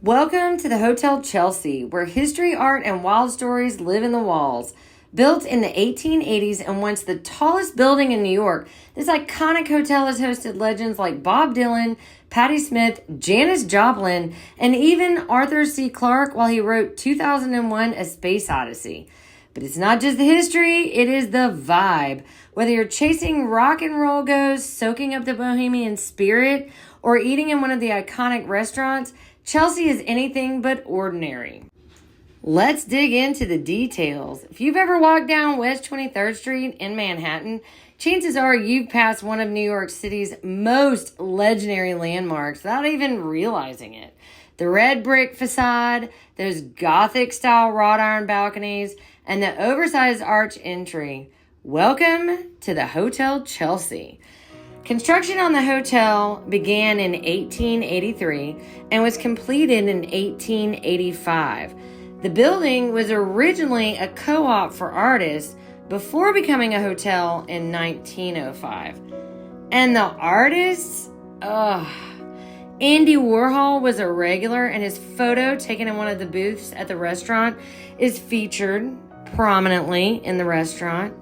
Welcome to the Hotel Chelsea, where history, art, and wild stories live in the walls. Built in the 1880s and once the tallest building in New York, this iconic hotel has hosted legends like Bob Dylan, Patti Smith, Janis Joplin, and even Arthur C. Clarke while he wrote 2001: A Space Odyssey. But it's not just the history, it is the vibe. Whether you're chasing rock and roll ghosts, soaking up the Bohemian spirit, or eating in one of the iconic restaurants, Chelsea is anything but ordinary. Let's dig into the details. If you've ever walked down West 23rd Street in Manhattan, chances are you've passed one of New York City's most legendary landmarks without even realizing it. The red brick facade, those Gothic-style wrought iron balconies, and the oversized arch entry. Welcome to the Hotel Chelsea. Construction on the hotel began in 1883 and was completed in 1885. The building was originally a co-op for artists before becoming a hotel in 1905. And the artists? Andy Warhol was a regular, and his photo taken in one of the booths at the restaurant is featured prominently in the restaurant.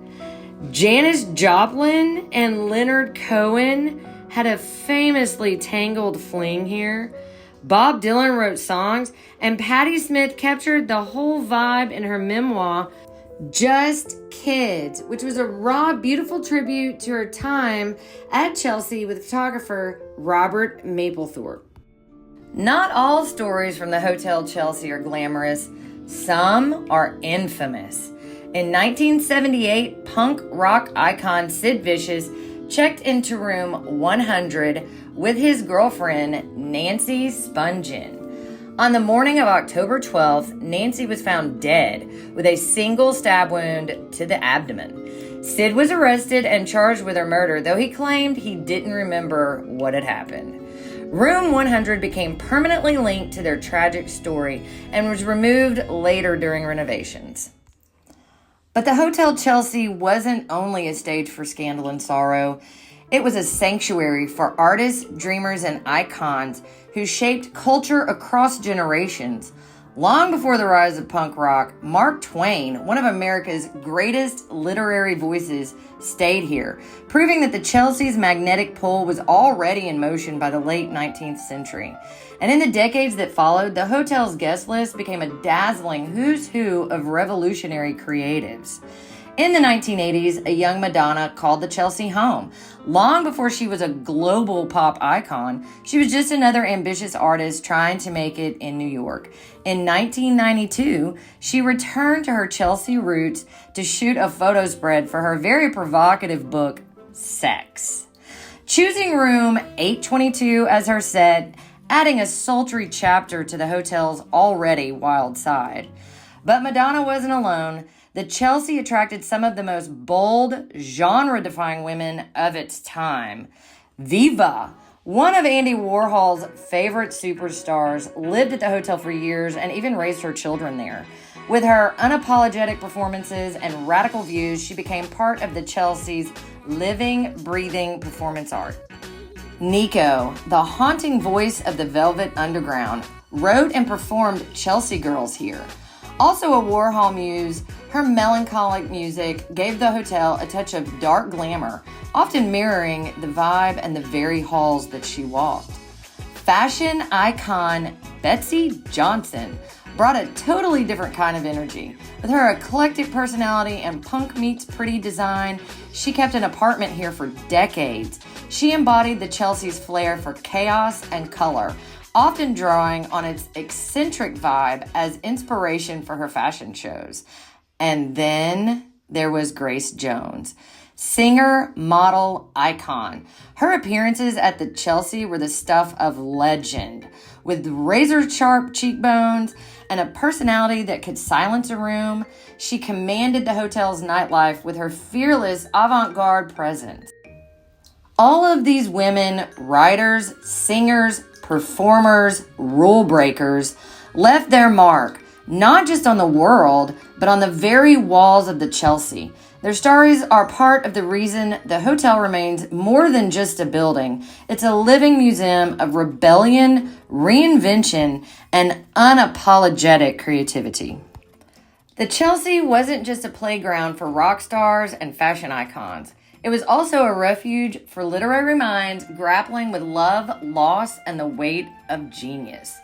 Janis Joplin and Leonard Cohen had a famously tangled fling here. Bob Dylan wrote songs, and Patti Smith captured the whole vibe in her memoir, Just Kids, which was a raw, beautiful tribute to her time at Chelsea with photographer Robert Mapplethorpe. Not all stories from the Hotel Chelsea are glamorous. Some are infamous. In 1978, punk rock icon Sid Vicious checked into room 100 with his girlfriend, Nancy Spungen. On the morning of October 12th, Nancy was found dead with a single stab wound to the abdomen. Sid was arrested and charged with her murder, though he claimed he didn't remember what had happened. Room 100 became permanently linked to their tragic story and was removed later during renovations. But the Hotel Chelsea wasn't only a stage for scandal and sorrow. It was a sanctuary for artists, dreamers, and icons who shaped culture across generations. Long before the rise of punk rock, Mark Twain, one of America's greatest literary voices, stayed here, proving that the Chelsea's magnetic pull was already in motion by the late 19th century. And in the decades that followed, the hotel's guest list became a dazzling who's who of revolutionary creatives. In the 1980s, a young Madonna called the Chelsea home. Long before she was a global pop icon, she was just another ambitious artist trying to make it in New York. In 1992, she returned to her Chelsea roots to shoot a photo spread for her very provocative book, Sex. Choosing room 822 as her set, adding a sultry chapter to the hotel's already wild side. But Madonna wasn't alone. The Chelsea attracted some of the most bold, genre-defying women of its time. Viva, one of Andy Warhol's favorite superstars, lived at the hotel for years and even raised her children there. With her unapologetic performances and radical views, she became part of the Chelsea's living, breathing performance art. Nico, the haunting voice of the Velvet Underground, wrote and performed Chelsea Girls here. Also a Warhol muse, her melancholic music gave the hotel a touch of dark glamour, often mirroring the vibe and the very halls that she walked. Fashion icon Betsy Johnson brought a totally different kind of energy. With her eclectic personality and punk meets pretty design, she kept an apartment here for decades. She embodied the Chelsea's flair for chaos and color, often drawing on its eccentric vibe as inspiration for her fashion shows. And then there was Grace Jones, singer, model, icon. Her appearances at the Chelsea were the stuff of legend. With razor-sharp cheekbones and a personality that could silence a room, she commanded the hotel's nightlife with her fearless avant-garde presence. All of these women, writers, singers, performers, rule breakers, left their mark, not just on the world, but on the very walls of the Chelsea. Their stories are part of the reason the hotel remains more than just a building. It's a living museum of rebellion, reinvention, and unapologetic creativity. The Chelsea wasn't just a playground for rock stars and fashion icons. It was also a refuge for literary minds grappling with love, loss, and the weight of genius.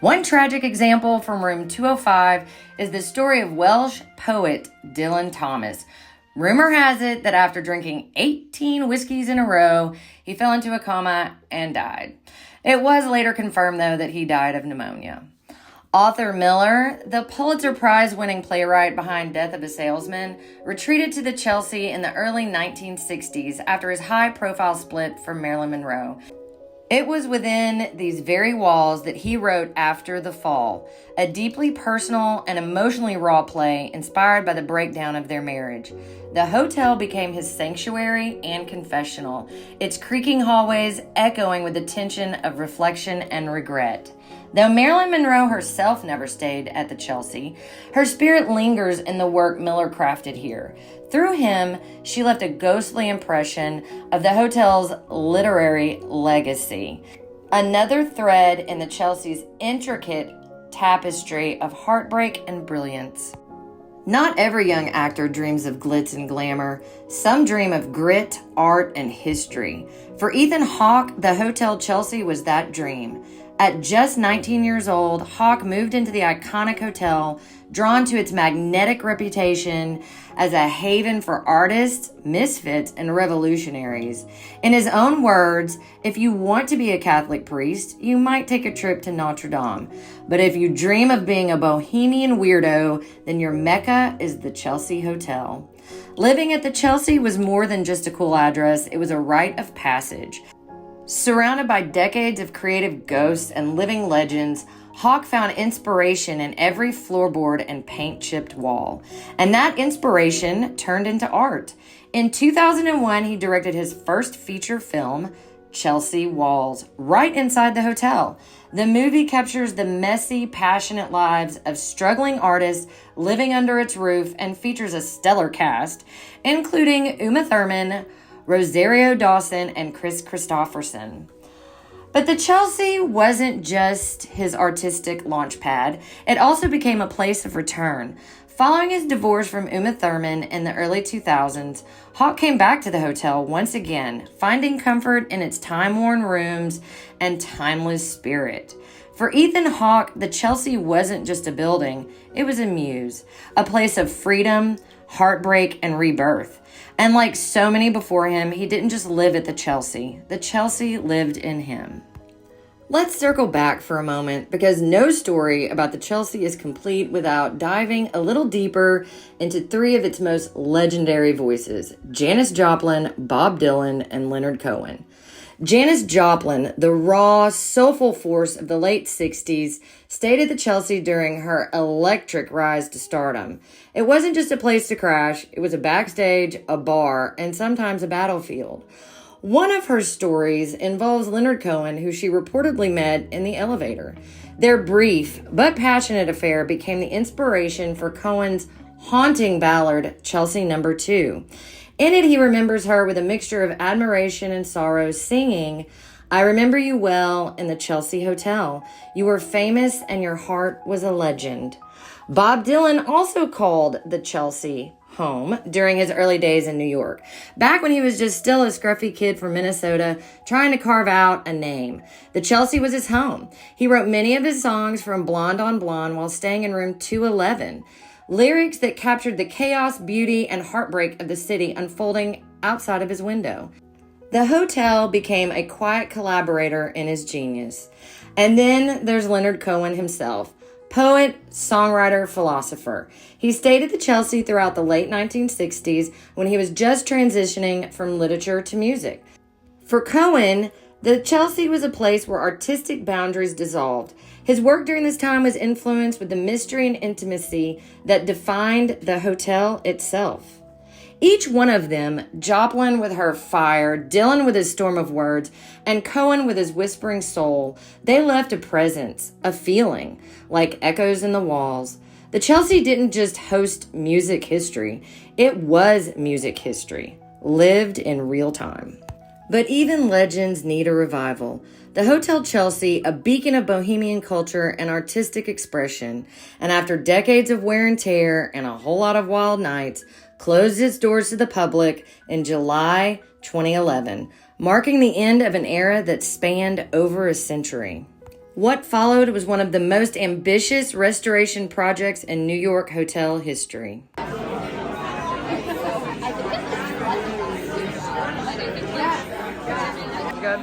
One tragic example from room 205 is the story of Welsh poet Dylan Thomas. Rumor has it that after drinking 18 whiskeys in a row, he fell into a coma and died. It was later confirmed, though, that he died of pneumonia. Arthur Miller, the Pulitzer Prize-winning playwright behind Death of a Salesman, retreated to the Chelsea in the early 1960s after his high-profile split from Marilyn Monroe. It was within these very walls that he wrote After the Fall, a deeply personal and emotionally raw play inspired by the breakdown of their marriage. The hotel became his sanctuary and confessional, its creaking hallways echoing with the tension of reflection and regret. Though Marilyn Monroe herself never stayed at the Chelsea, her spirit lingers in the work Miller crafted here. Through him, she left a ghostly impression of the hotel's literary legacy. Another thread in the Chelsea's intricate tapestry of heartbreak and brilliance. Not every young actor dreams of glitz and glamour. Some dream of grit, art, and history. For Ethan Hawke, the Hotel Chelsea was that dream. At just 19 years old, Hawke moved into the iconic hotel, drawn to its magnetic reputation as a haven for artists, misfits, and revolutionaries. In his own words, if you want to be a Catholic priest, you might take a trip to Notre Dame. But if you dream of being a bohemian weirdo, then your Mecca is the Chelsea Hotel. Living at the Chelsea was more than just a cool address, it was a rite of passage. Surrounded by decades of creative ghosts and living legends, Hawke found inspiration in every floorboard and paint-chipped wall. And that inspiration turned into art. In 2001, he directed his first feature film, Chelsea Walls, right inside the hotel. The movie captures the messy, passionate lives of struggling artists living under its roof and features a stellar cast, including Uma Thurman, Rosario Dawson, and Chris Christopherson. But the Chelsea wasn't just his artistic launchpad. It also became a place of return. Following his divorce from Uma Thurman in the early 2000s, Hawke came back to the hotel once again, finding comfort in its time-worn rooms and timeless spirit. For Ethan Hawke, the Chelsea wasn't just a building, it was a muse, a place of freedom, heartbreak, and rebirth. And like so many before him, he didn't just live at the Chelsea lived in him. Let's circle back for a moment because no story about the Chelsea is complete without diving a little deeper into three of its most legendary voices, Janis Joplin, Bob Dylan, and Leonard Cohen. Janis Joplin, the raw, soulful force of the late 60s, stayed at the Chelsea during her electric rise to stardom. It wasn't just a place to crash, it was a backstage, a bar, and sometimes a battlefield. One of her stories involves Leonard Cohen, who she reportedly met in the elevator. Their brief but passionate affair became the inspiration for Cohen's haunting ballad, Chelsea No. 2. In it, he remembers her with a mixture of admiration and sorrow, singing, "I remember you well in the Chelsea Hotel. You were famous and your heart was a legend." Bob Dylan also called the Chelsea home during his early days in New York, back when he was just still a scruffy kid from Minnesota trying to carve out a name. The Chelsea was his home. He wrote many of his songs from Blonde on Blonde while staying in room 211. Lyrics that captured the chaos, beauty, and heartbreak of the city unfolding outside of his window. The hotel became a quiet collaborator in his genius. And then there's Leonard Cohen himself, poet, songwriter, philosopher. He stayed at the Chelsea throughout the late 1960s when he was just transitioning from literature to music. For Cohen, the Chelsea was a place where artistic boundaries dissolved. His work during this time was influenced with the mystery and intimacy that defined the hotel itself. Each one of them, Joplin with her fire, Dylan with his storm of words, and Cohen with his whispering soul, they left a presence, a feeling, like echoes in the walls. The Chelsea didn't just host music history, it was music history, lived in real time. But even legends need a revival. The Hotel Chelsea, a beacon of Bohemian culture and artistic expression, and after decades of wear and tear and a whole lot of wild nights, closed its doors to the public in July 2011, marking the end of an era that spanned over a century. What followed was one of the most ambitious restoration projects in New York hotel history. Good.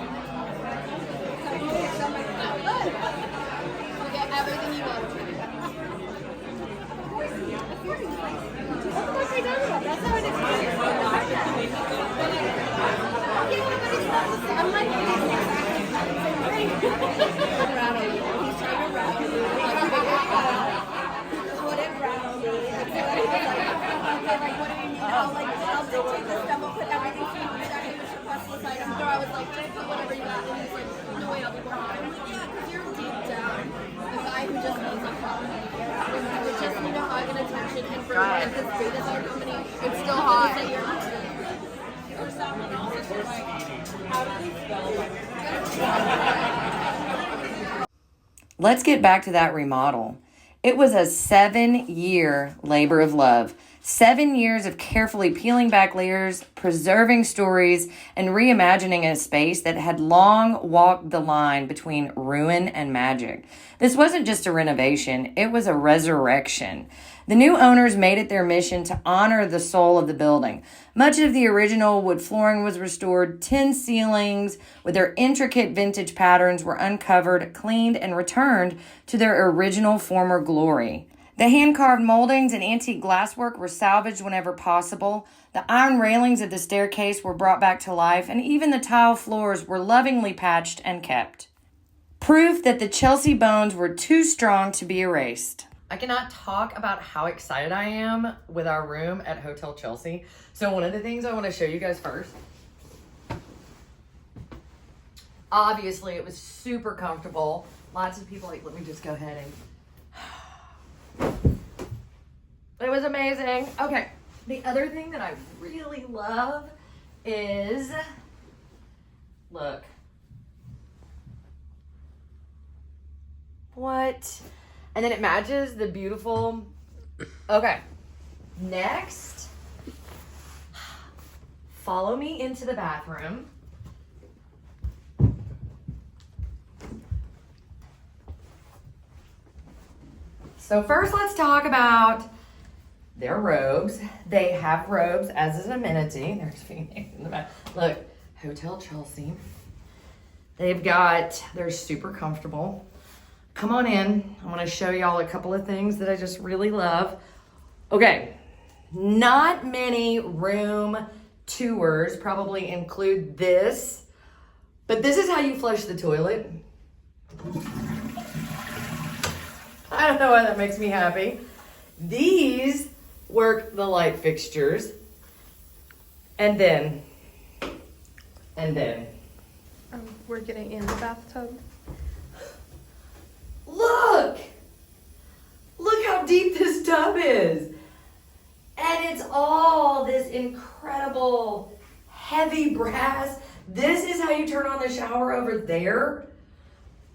It's still hot. Let's get back to that remodel. It was a 7-year labor of love. 7 years of carefully peeling back layers, preserving stories, and reimagining a space that had long walked the line between ruin and magic. This wasn't just a renovation, it was a resurrection. The new owners made it their mission to honor the soul of the building. Much of the original wood flooring was restored, tin ceilings with their intricate vintage patterns were uncovered, cleaned, and returned to their original former glory. The hand-carved moldings and antique glasswork were salvaged whenever possible. The iron railings of the staircase were brought back to life, and even the tile floors were lovingly patched and kept. Proof that the Chelsea bones were too strong to be erased. I cannot talk about how excited I am with our room at Hotel Chelsea. So one of the things I want to show you guys first. Obviously, it was super comfortable. Lots of people, let me just go ahead and... It was amazing. Okay, the other thing that I really love is, look. What? And then it matches the beautiful, okay. Next, follow me into the bathroom. So first let's talk about their robes. They have robes as an amenity. There's Phoenix in the back. Look, Hotel Chelsea. They're super comfortable. Come on in. I want to show y'all a couple of things that I just really love. Okay, not many room tours probably include this, but this is how you flush the toilet. I don't know why that makes me happy. These work the light fixtures. And then. We're getting in the bathtub. Look how deep this tub is. And it's all this incredible heavy brass. This is how you turn on the shower over there.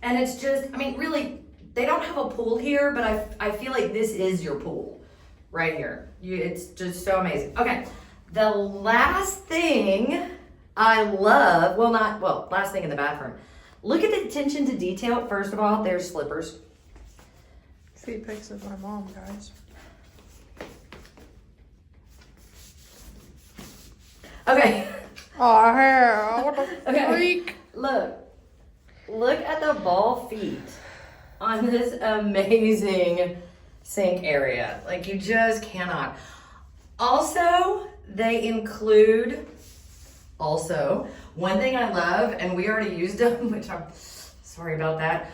And it's just, I mean, really, they don't have a pool here, but I feel like this is your pool right here. It's just so amazing. Okay, the last thing I love, last thing in the bathroom. Look at the attention to detail. First of all, there's slippers. Feet pics of my mom, guys. Okay. Oh, hell. What the Okay. freak? Look at the ball feet on this amazing sink area. Like, you just cannot. Also, they include, one thing I love, and we already used them, which I'm sorry about that.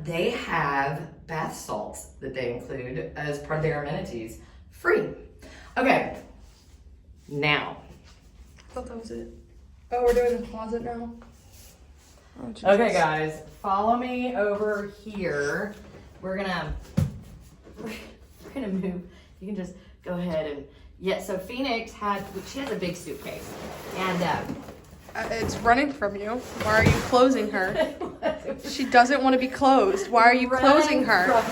They have bath salts that they include as part of their amenities. Free. Okay. Now. I thought that was it. Oh, we're doing the closet now? Oh, Okay, guys, follow me over here. We're gonna going to move, you can just go ahead and, yeah, so Phoenix she has a big suitcase. And, it's running from you. Why are you closing her? She doesn't want to be closed. Why are you closing her?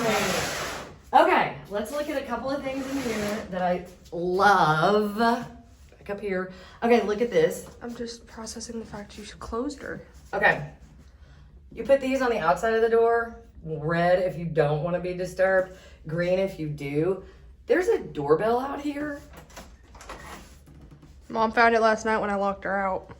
Okay, let's look at a couple of things in here that I love. Back up here. Okay, look at this. I'm just processing the fact you closed her. Okay. You put these on the outside of the door. Red if you don't want to be disturbed. Green if you do. There's a doorbell out here. Mom found it last night when I locked her out.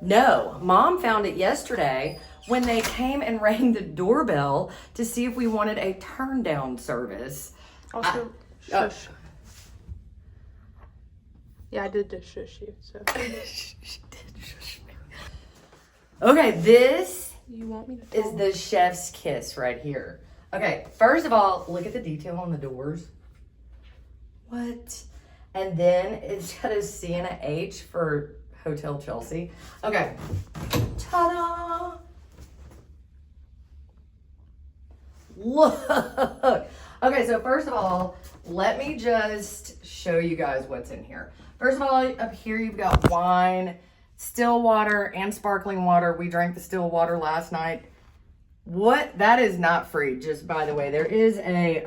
No, Mom found it yesterday when they came and rang the doorbell to see if we wanted a turn down service. Also, shush. Yeah, I did just shush you, so. She did shush me. Okay, this You want me to is the chef's kiss right here. Okay, first of all, look at the detail on the doors. What? And then it's got a C and a H for Hotel Chelsea. Okay. Ta-da! Look. Okay, so first of all, let me just show you guys what's in here. First of all, up here you've got wine, still water, and sparkling water. We drank the still water last night. What? That is not free, just by the way. There is a,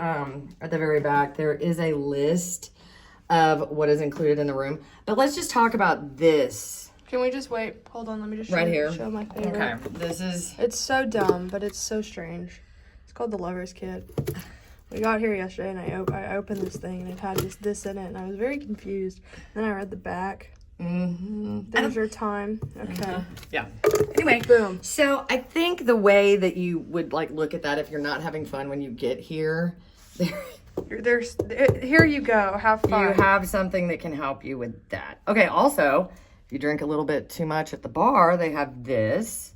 at the very back, there is a list of what is included in the room. But let's just talk about this. Can we just wait? Hold on, let me just Right here. show my favorite. Okay, this is... It's so dumb, but it's so strange. It's called the Lover's Kit. We got here yesterday, and I opened this thing, and it had this in it, and I was very confused. Then I read the back. There's your time. Okay. Yeah. Anyway, Boom. So I think the way that you would like look at that if you're not having fun when you get here, Here you go. Have fun. you have something that can help you with that. Okay, also, if you drink a little bit too much at the bar, they have this.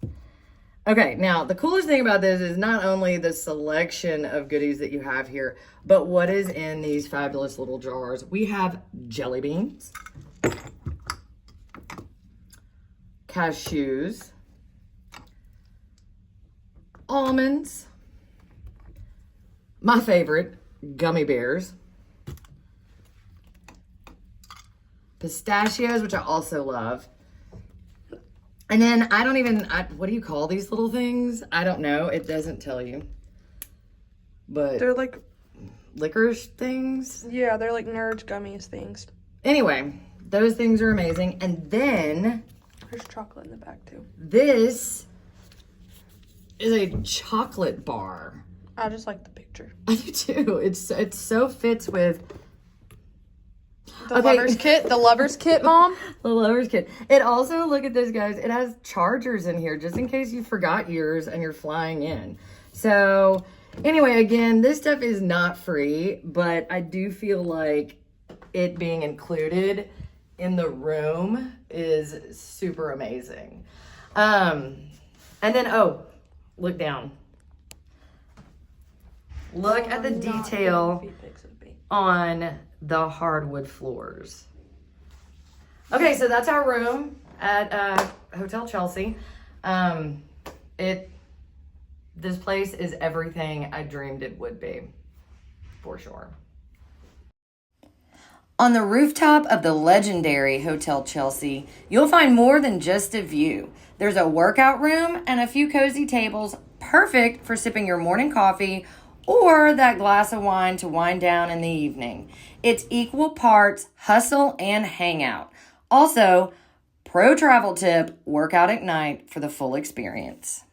Okay, now the coolest thing about this is not only the selection of goodies that you have here, but what is in these fabulous little jars. We have jelly beans, cashews, almonds, my favorite, gummy bears, pistachios, which I also love. And then what do you call these little things? I don't know. It doesn't tell you. But They're like, licorice things? yeah, they're like Nerds gummies things. Anyway, those things are amazing. And then There's chocolate in the back too. this is a chocolate bar. I just like the picture. I do too. It so fits with The Lover's Kit? The Lover's Kit, Mom? the lover's kit. It also, look at this, guys. It has chargers in here just in case you forgot yours and you're flying in. So anyway, again, this stuff is not free, but I do feel like it being included in the room is super amazing. And then, oh, look down. Look at the detail on the hardwood floors. Okay, so that's our room at Hotel Chelsea. This place is everything I dreamed it would be, for sure. On the rooftop of the legendary Hotel Chelsea, you'll find more than just a view. There's a workout room and a few cozy tables, perfect for sipping your morning coffee or that glass of wine to wind down in the evening. It's equal parts hustle and hangout. Also, pro travel tip, work out at night for the full experience.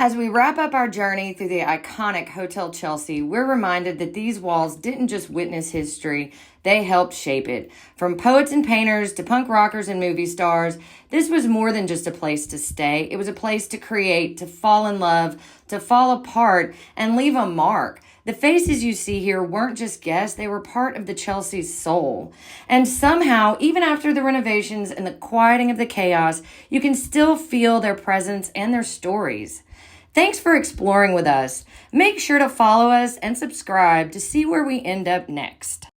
As we wrap up our journey through the iconic Hotel Chelsea, we're reminded that these walls didn't just witness history, they helped shape it. From poets and painters to punk rockers and movie stars, this was more than just a place to stay. It was a place to create, to fall in love, to fall apart, and leave a mark. The faces you see here weren't just guests, they were part of the Chelsea's soul. And somehow, even after the renovations and the quieting of the chaos, you can still feel their presence and their stories. Thanks for exploring with us. Make sure to follow us and subscribe to see where we end up next.